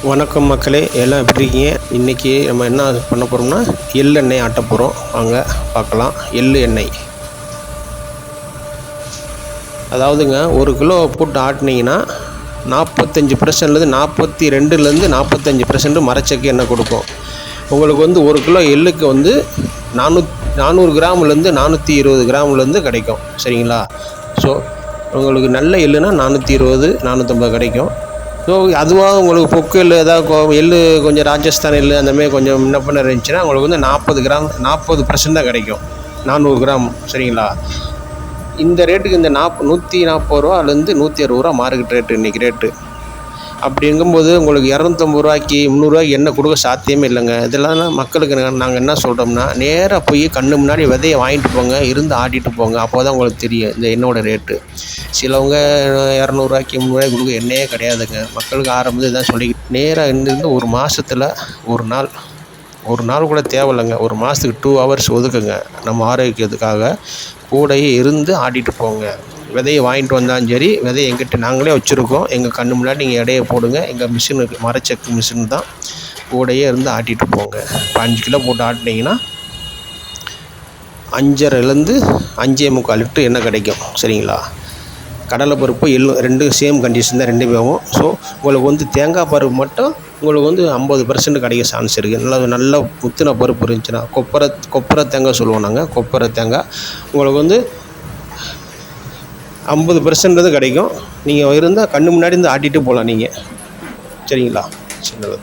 வணக்கம் மக்களே, எல்லாம் எப்படி இருக்கீங்க? இன்றைக்கி நம்ம என்ன பண்ண போகிறோம்னா எள்ளெண்ணெய் ஆட்ட போகிறோம். வாங்க பார்க்கலாம். எள்ளு எண்ணெய், அதாவதுங்க 1 கிலோ போட்டு ஆட்டினீங்கன்னா 45%லேருந்து 42%லேருந்து 45% மரச்செக்கு எண்ணெய் கொடுக்கும். உங்களுக்கு 1 கிலோ எள்ளுக்கு 400 கிராம்லேருந்து 420 கிராம்லேருந்து கிடைக்கும். சரிங்களா? ஸோ உங்களுக்கு நல்ல எள்ளுனா 420 450 கிடைக்கும். ஸோ அதுவாக உங்களுக்கு பொக்கு எள் ஏதாவது எள் கொஞ்சம் ராஜஸ்தான் எள் அந்தமாரி கொஞ்சம் முன்ன பின்ன இருந்துச்சுன்னா உங்களுக்கு 40% தான் கிடைக்கும். 400 கிராம். சரிங்களா? இந்த ரேட்டுக்கு இந்த 140 ரூபாலேருந்து 160 ரூபா மார்க்கெட் ரேட்டு இன்றைக்கி ரேட்டு. அப்படிங்கும்போது உங்களுக்கு 250 ரூபாய்க்கு 300 எண்ணெய் கொடுக்க சாத்தியமே இல்லைங்க. இதெல்லாம் மக்களுக்கு நாங்கள் என்ன சொல்கிறோம்னா, நேராக போய் கண்ணு முன்னாடி விதையை வாங்கிட்டு போங்க, இருந்து ஆட்டிட்டு போங்க. அப்போ தான் உங்களுக்கு தெரியும் இந்த எண்ணெயோட ரேட்டு. சிலவங்க 200 ரூபாய்க்கு 300 கொடுக்க எண்ணெயே கிடையாதுங்க. மக்களுக்கு ஆரம்பத்தில் தான் சொல்லிக்கிட்டு நேராக இருந்து ஒரு மாதத்தில் ஒரு நாள் கூட தேவையில்லைங்க. ஒரு மாதத்துக்கு 2 ஹவர்ஸ் ஒதுக்குங்க. நம்ம ஆரோக்கியத்துக்காக கூடையே இருந்து ஆட்டிட்டு போங்க. விதையை வாங்கிட்டு வந்தாலும் சரி, விதையை எங்கிட்ட நாங்களே வச்சுருக்கோம். எங்கள் கண்ணு முன்னாடி நீங்கள் எடையை போடுங்க. எங்கள் மிஷின் இருக்குது, மரச்செக்கு மிஷின் தான். கூடையே இருந்து ஆட்டிட்டு போங்க. 5 கிலோ போட்டு ஆட்டினீங்கன்னா 5.5லேருந்து 5.25 லிட்டர் எண்ணெய் கிடைக்கும். சரிங்களா? கடலைப்பருப்பு எள்ளும் 2 சேம் கண்டிஷன் தான் 2 ஆகும். ஸோ உங்களுக்கு தேங்காய் பருப்பு மட்டும் உங்களுக்கு 50% கிடைக்க சான்ஸ் இருக்குது. நல்ல முத்தின பருப்பு இருந்துச்சுன்னா, கொப்பரை தேங்காய் சொல்லுவோம் நாங்கள். கொப்பரை தேங்காய் உங்களுக்கு 50% கிடைக்கும். நீங்கள் இருந்தால் கண்ணு முன்னாடி இருந்து ஆட்டிட்டு போகலாம் நீங்கள். சரிங்களா? சின்னது.